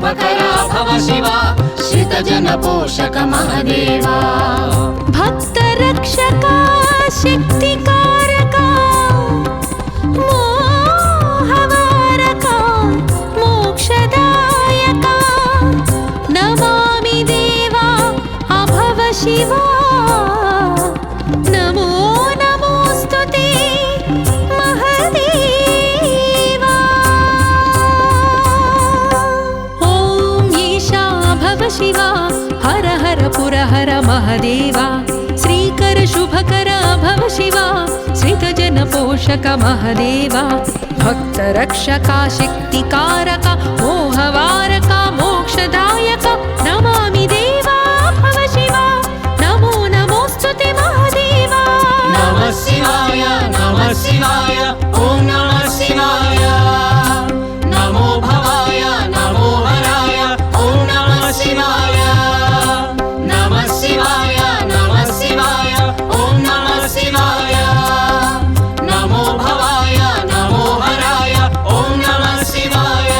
शुभकरा भव शिवा श्रितजन पोषक महदेवा भक्त रक्षका शक्तिकारका मोहवारका मोक्षदायका नमामि देवा अभव शिवा नमो नमोस्तुते महदेवा ॐ ईशा भव शिवा हर हर पुरहर महदेवा श्रीकर शुभकर भव शिवा श्रितजन पोषक महदेवा भक्त रक्षका शक्तिकारका मोहवारका मोक्षदायका नमामि देवा भव शिवा नमो नमोस्तुते महदेवा नमः शिवाय ॐ नमः शिवाय नमो भवाय नमो हराय ॐ नमः शिवाय नमः शिवाय ॐ नमः शिवाय नमो भवाय नमो हराय ॐ नमः शिवाय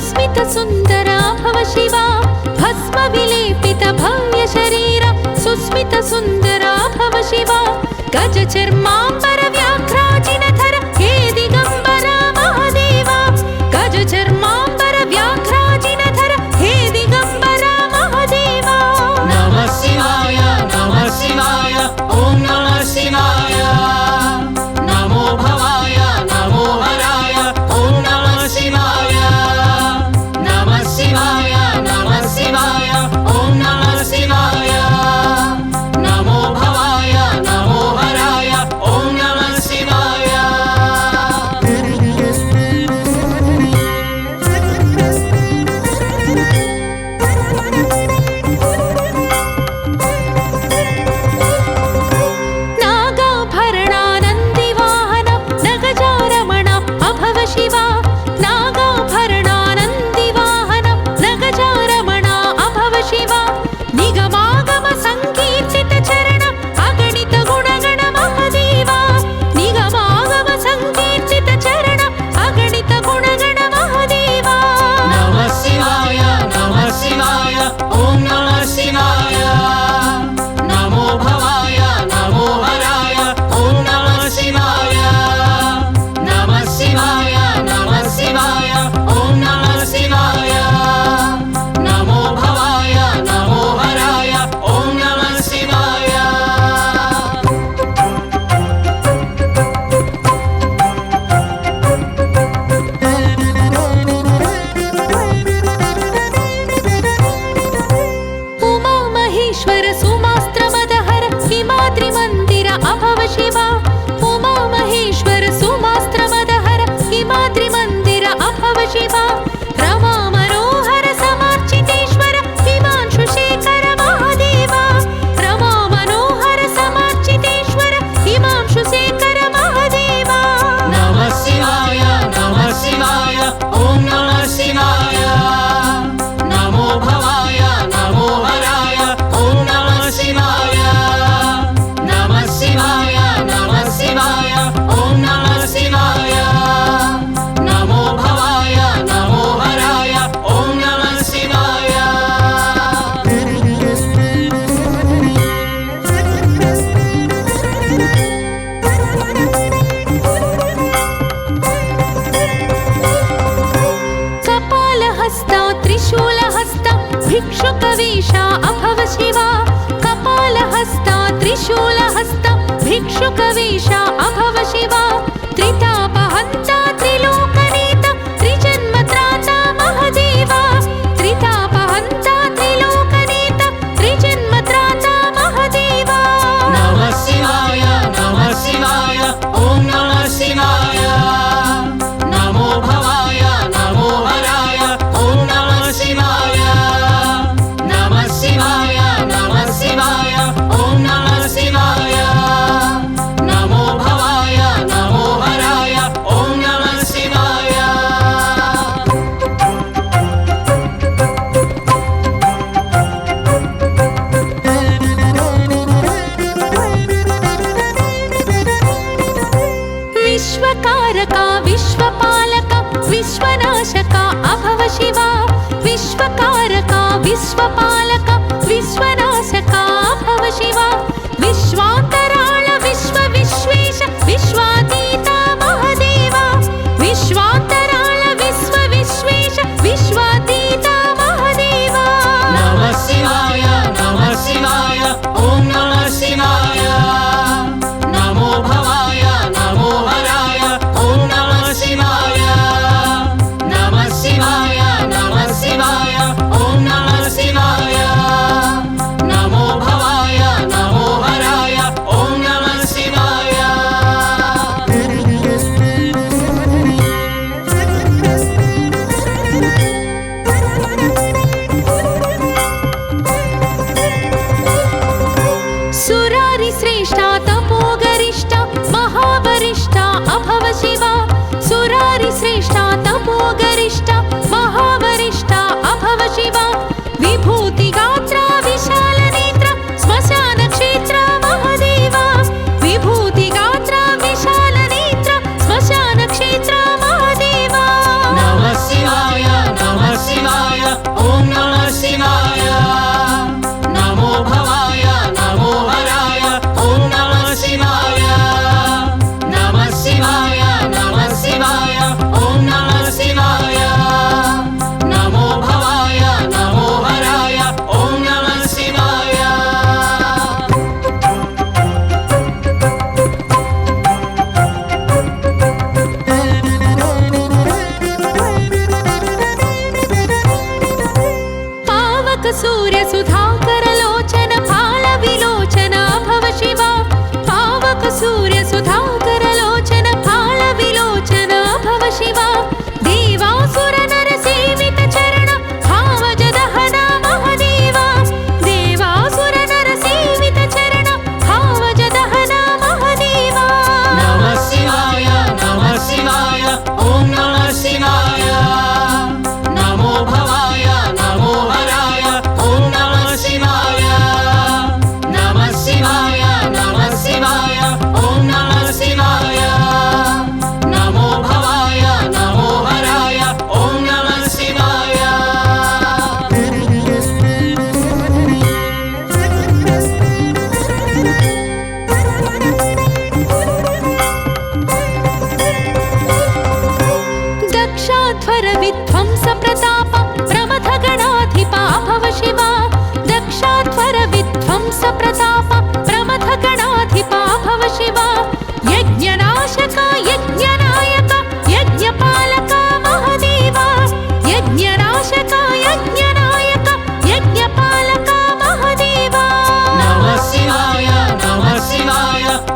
सुस्मित सुन्दरा भव शिवा भस्म विलेपित भव्य शरीर सुस्मित सुन्दरा भव शिवा गज चर्माम्बर व्याघ्राजिनधर हे दिगम्बरा महादेवा गज चर्माम्बर व्याघ्राजिनधर हे दिगम्बरा महादेवा नमः शिवाय ॐ नमः शिवाय नमो भवाय नमो हराय ॐ नमः शिवाय नमः शिवाय ॐ नमः शिवाय नमो भवाय नमो हराय ॐ नमः शिवाय नागाभरणानन्दिवाहन नगजारमण अभव शिवा नागाभरणानन्दिवाहन नगजारमण अभव शिवा निगमागम संकीर्तित चरण अगणित गुणगण महादेवा निगमागम संकीर्तित चरण अगणित गुणगण महादेवा नमः शिवाय ॐ नमः शिवाय नमो भवाय नमो हराय ॐ नमः शिवाय नमः शिवाय ॐ नमः शिवाय नमो भवाय नमो हराय ॐ नमः शिवाय उमा महेश्वर सुमास्त्रमदहर हिमाद्रिमन्दिर अभव शिवा उमा महेश्वर सुमास्त्रमदहर हिमाद्रिमन्दिर अभव शिवा रमा मनोहर समर्चितेश्वर हिमांशुशेखर महादेवा रमा मनोहर समर्चितेश्वर हिमांशुशेखर महादेवा नमः शिवाय ॐ नमः शिवाय नमो भवाय नमो हराय ॐ नमः शिवाय नमः शिवाय ॐ नमः शिवाय नमो भवाय नमो हराय ॐ नमः शिवाय कपालहस्ता त्रिशूलहस्ता भिक्षुकवेषा अभव शिवा कपालहस्ता त्रिशूलहस्ता भिक्षुकवेषा अभव शिवा त्रितापहन्ता त्रिलोकनेता त्रिजन्मत्राता महादेवा त्रितापहन्ता त्रिलोकनेता त्रिजन्मत्राता महादेवा नमः शिवाय ॐ नमः शिवाय नमो भवाय नमो हराय ॐ नमः शिवाय नमः शिवाय ॐ नमः शिवाय नमो भवाय नमो हराय ॐ नमः शिवाय विश्वकारका विश्वपालका विश्वनाशका अभव शिवा विश्वकारका विश्वपालका विश्वनाशका अभव शिवा विश्वान्तराळ विश्वेश विश्वातीता महादेवा विश्वान्तराळ विश्वेश विश्वातीता महादेवा नमः शिवाय ॐ नमः शिवाय नमो भवाय नमो हराय ॐ नमः शिवाय नमः शिवाय ॐ सूर्य सुधाकर लोचन फाल विलोचन भव शिवा पावक सूर्य सुधाकर लोचन फाल विलोचन भव शिवा देवासुर नर सेवित चरण भावज दहन महदेवा देवासुर नर सेवित चरण भावज दहन महदेवा नमः शिवाय ॐ नमः शिवाय नमो भवाय नमो हराय ॐ नमः शिवाय नमः शिवाय ॐ नमः शिवाय नमो भवाय नमो हराय ॐ नमः शिवाय दक्षाध्वर विध्वंस प्रताप प्रमथ गणाधिपा भव शिवा दक्षाध्वर विध्वंस प्रताप प्रमथ गणाधिपा भव शिवा यज्ञनाशक यज्ञनायक यज्ञपालक महदेवा यज्ञनाशक यज्ञनायक यज्ञपालक महदेवा नमः शिवाय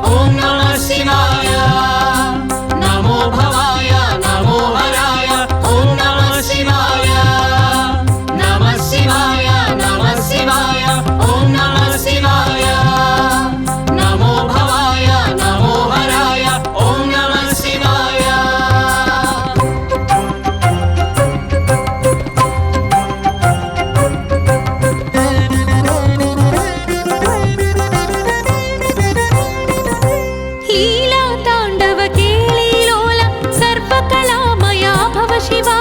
ॐ नमः शिवाय नमो भवाय नमो हराय ॐ नमः शिवाय नमः शिवाय ॐ नमः शिवाय नमो भवाय नमो हराय ॐ नमः शिवाय लीला ताण्डव केळीलोल सर्वकलामया भव शिवा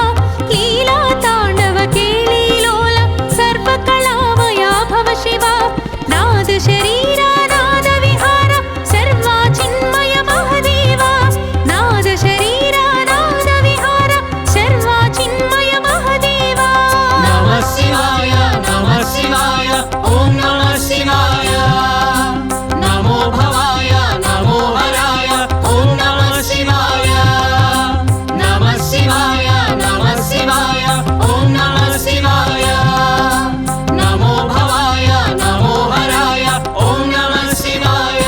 लीला ताण्डव केळीलोल सर्वकलामया भव शिवा नाद शरीरा नाद विहार सर्वाचिन्मय महदेवा नाद शरीरा नाद विहार सर्वाचिन्मय महदेवा नमः शिवाय ॐ नमः शिवाय नमो भवाय नमो हराय ॐ नमः शिवाय नमः शिवाय ॐ नमः शिवाय नमो भवाय नमो हराय ॐ नमः शिवाय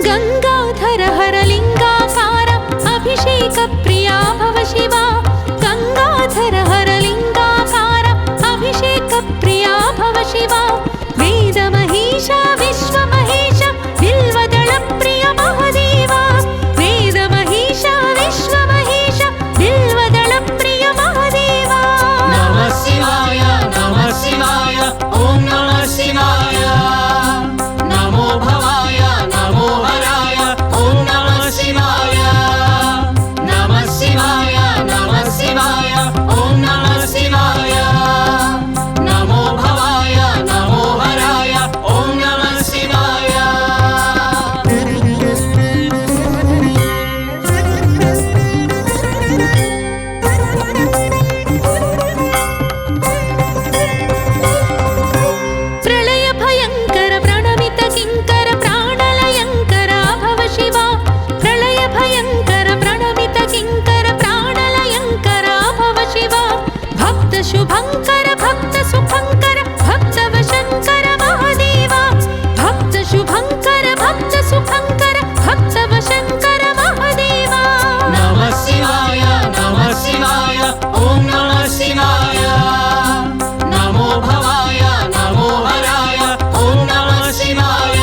गंगाधर हर लिंगाकार अभिषेक प्रिया भव शिवा गंगाधर हर लिंगाकार अभिषेक प्रिया भव शिवा वेद महेश विश्व महेश बिल्वदल प्रिय महदेवा वेद महेश विश्व महेश बिल्वदल प्रिय महदेवा नमः शिवाय ॐ नमः शिवाय नमो भवाय नमो हराय ॐ नमः शिवाय नमः शिवाय ॐ नमः शिवाय नमो भवाय नमो हराय ॐ नमः शिवाय प्रलय भयंकर प्रणमित किंकर प्राणलयंकर भव शिवा प्रलय भयंकर प्रणमित किंकर प्राणलयंकर भव शिवा भक्त शुभंकर भक्त सुखंकर भक्त वशंकर महदेवा भक्त शुभंकर भक्त सुखंकर भक्त वशंकर महदेवा नमः शिवाय ॐ नमः शिवाय नमो भवाय नमो हराय ॐ नमः शिवाय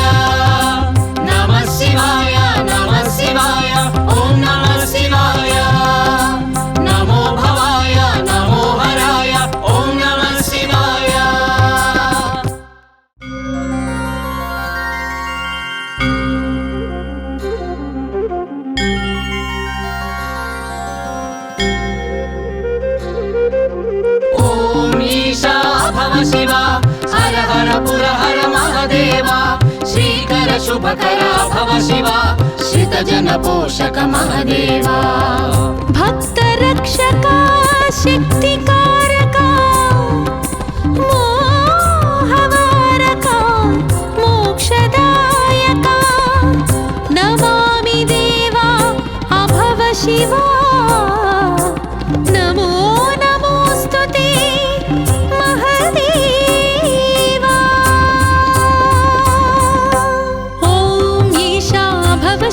नमः शिवाय ॐ नमः शिवाय नमो भवाय नमो हराय ॐ नमः शिवाय ॐ ईशा भव शिवा हर हर पुर हर महादेवा श्रीकर शुभकरा भव शिवा श्रितजन पोषक महादेवा भक्त रक्षका शक्तिकारका मोहवारका मोक्षदा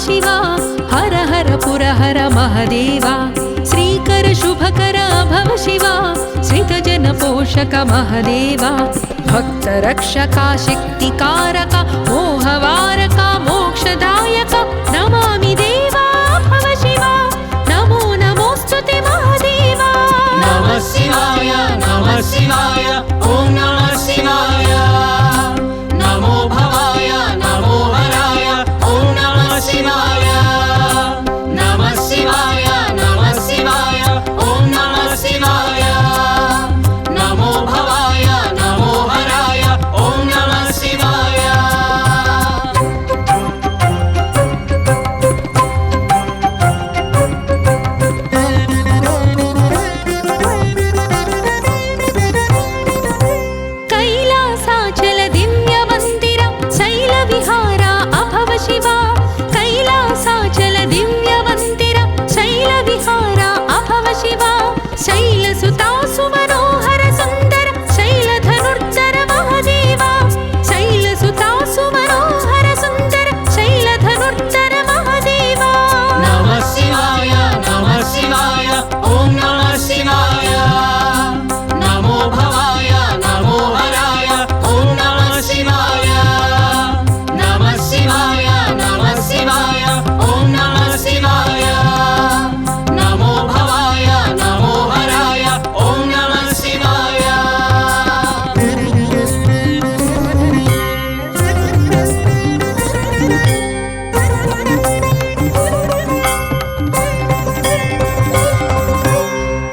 शिवा हर हर पुरहर महादेवा श्रीकर शुभकर भव शिवा श्रितजन पोषक महादेवा भक्तरक्षका शक्तिकारका मोहवारका मोक्षदायका नमामि देवा भव शिवा नमो नमोस्तुते महादेवा नमः शिवाय ॐ नमः शिवाय नमो भवाय नमो हराय ॐ नमः शिवाय नमः शिवाय ॐ नमः शिवाय नमो भवाय नमो हराय ॐ नमः शिवाय कैलासाचल दिव्य मंदिर शैल विहारा अभव शिवा कैलासाचल दिव्य मंदिर शैल विहारा अभव शिवा शैलसुता सुमनोहर सुंदर शैल धनुर्धर महादेवा शैलसुता सुमनोहर सुंदर शैल धनुर्धर महादेवा नमः शिवाय ॐ नमः शिवाय नमो भवाय नमो हराय ॐ नमः शिवाय नमः शिवाय ॐ नमः शिवाय नमो भवाय नमो हराय ॐ नमः शिवाय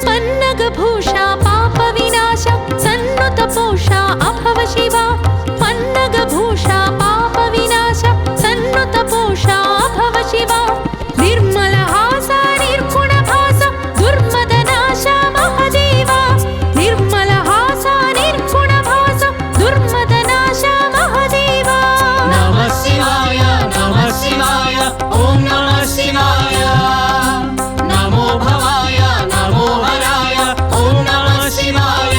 पन्नगभूषा पाप विनाश सन्नुत पोषा अभव शिवा पन्नगभूषा पाप विनाश सन्नुत पोषा अभव शिवा निर्मल हास निर्गुण भास दुर्मदनाश महादेवा निर्मल हास निर्गुण भास दुर्मदनाश महादेवा नमः शिवाय ॐ नमः शिवाय नमो भवाय नमो हराय ॐ नमः शिवाय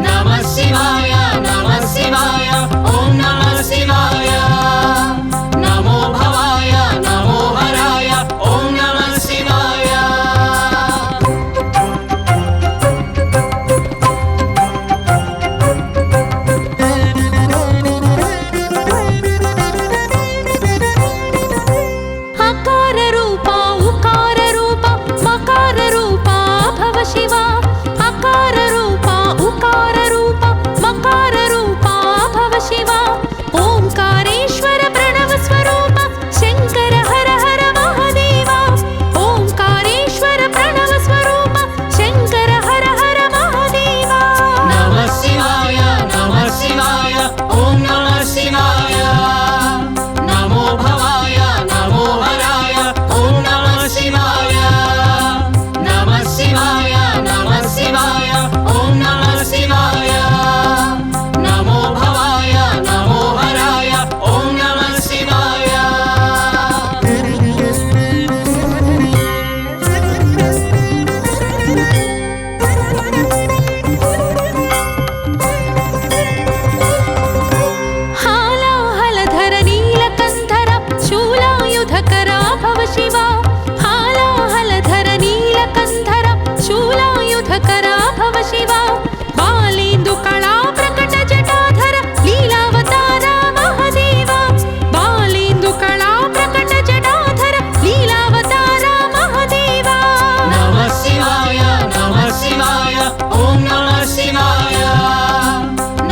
नमः शिवाय ॐ नमः शिवाय नमो भवाय नमो हराय ॐ नमः शिवाय अकार रूपा उकार रूपा मकार रूपा भव शिवा अकार रूपा उकार रूपा मकार रूपा भव शिवा ओंकारेश्वर प्रणव स्वरूप शंकर हर हर महादेवा ओंकारेश्वर प्रणव स्वरूप शंकर हर हर महादेवा नमः शिवाय ॐ नमः शिवाय नमो भवाय नमो हराय ॐ नमः शिवाय नमः शिवाय ॐ नमः शिवाय नमो भवाय नमो हराय ॐ नमः शिवाय हालाहलधर नीलकंधर शूलायुधकर भव शिवा हालाहलधर नीलकंधर शूलायुधकर भव शिवा बालेन्दु कला प्रकट जटाधर लीलावतार महादेवा बालेन्दु कला प्रकट जटाधर लीलावतार महादेवा नमः शिवाय ॐ नमः शिवाय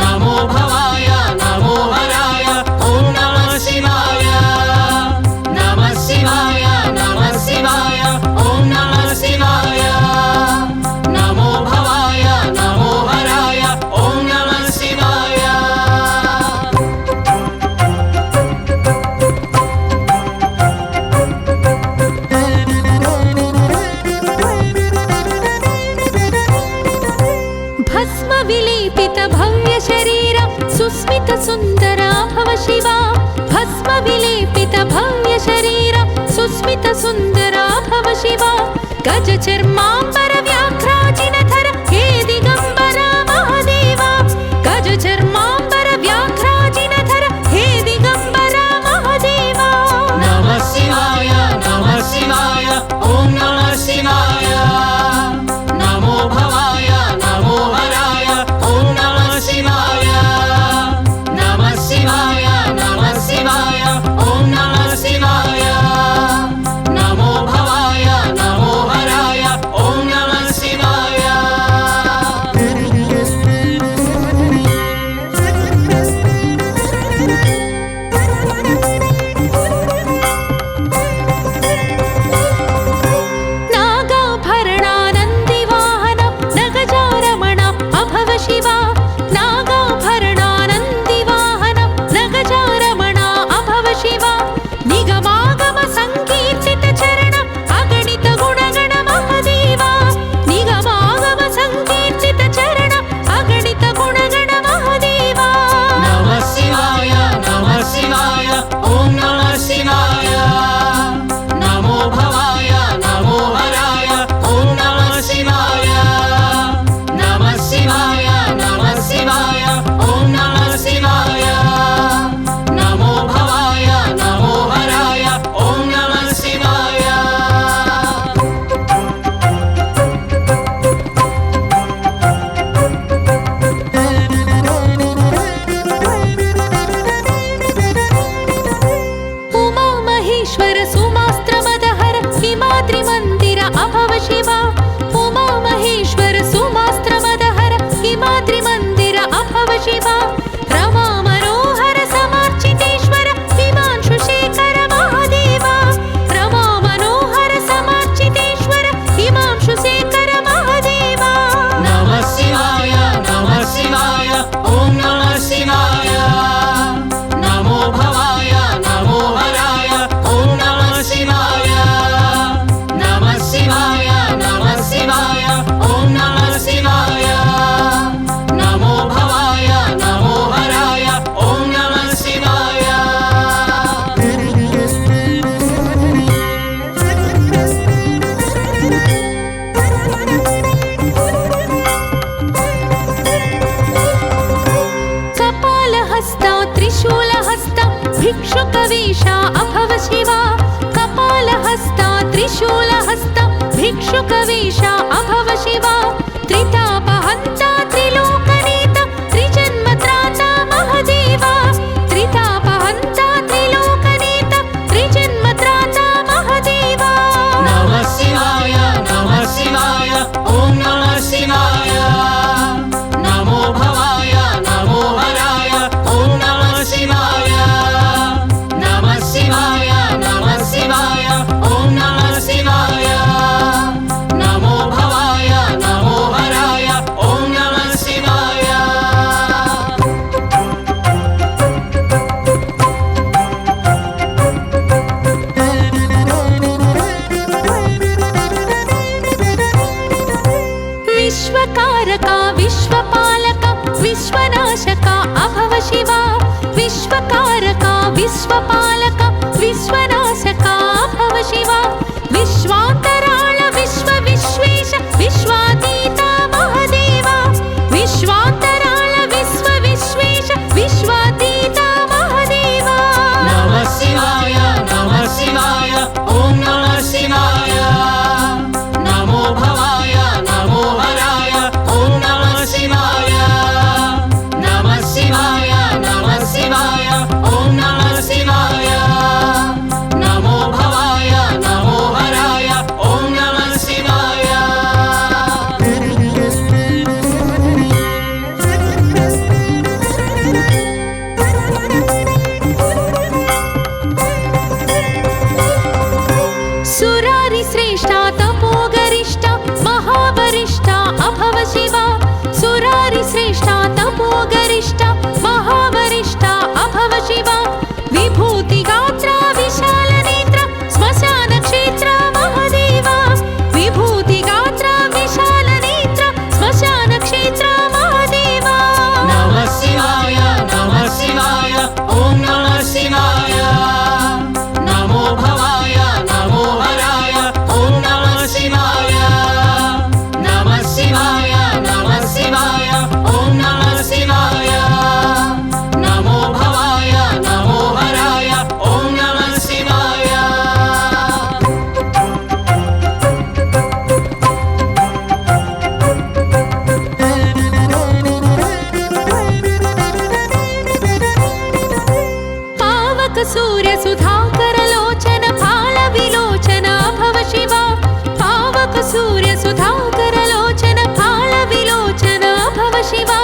नमो भवाय नमो हराय ॐ नमः शिवाय नमः शिवाय ॐ नमः शिवाय नमो भवाय नमो हराय ॐ नमः शिवाय भस्म विलेपित भव्य शरीर सुस्मित सुंदर भव शिवा भस्म विलेपित भव्य शरीर सुस्मित सुंदर भव शिवा गज चर्मांबर व्याघ्राजिनधर हे दिगंबर महादेवा गज चर्मांबर व्याघ्राजिनधर हे दिगंबर महादेवा नमः भिक्षुकवेषा अभव शिवा कपालहस्ता त्रिशूलहस्ता भिक्षुकवेषा अभव शिवा त्रितापहन्ता त्रिलोकनेता त्रिजन्मत्राता महदेवा त्रितापहन्ता त्रिलोकनेता त्रिजन्मत्राता महदेवा नमः शिवाय ॐ नमः शिवाय नमो भवाय नमो हराय ॐ नमः शिवाय नमः शिवाय ॐ नमः शिवाय नमो भवाय नमो हराय ॐ नमः शिवाय विश्वकारका विश्वपालका विश्वनाशका अभव शिवा विश्वकारका विश्वपालका विश्वनाशका अभव शिवा विश्वान्तराळ विश्वेश विश्वातीता महदेवा विश्वान्तराळ विश्वेश विश्वातीता महदेवा नमः शिवाय ॐ नमः शिवाय नमो भवाय नमो हराय ॐ नमः शिवाय नमः शिवाय ॐ नमः शिवाय नमो भवाय नमो हराय ॐ नमः शिवाय सुरारि श्रेष्ठा तपोगरिष्ठा महावरिष्ठा अभव शिवा सुरारि श्रेष्ठा तपोगरिष्ठा महावरिष्ठा अभव शिवा विभूतिगात्रा विशालनेत्रा श्मशानक्षेत्रा महदेवा विभूतिगात्रा विशालनेत्रा श्मशानक्षेत्रा महदेवा नमः शिवाय ॐ नमः शिवाय नमो भवाय नमो हराय ॐ नमः शिवाय नमः शिवाय ॐ नमः शिवाय नमो भवाय नमो हराय ॐ नमः शिवाय पावक सूर्य सुधाकर लोचन फाल विलोचन अभव शिवा पावक सूर्य सुधाकर लोचन फाल विलोचन अभव शिवा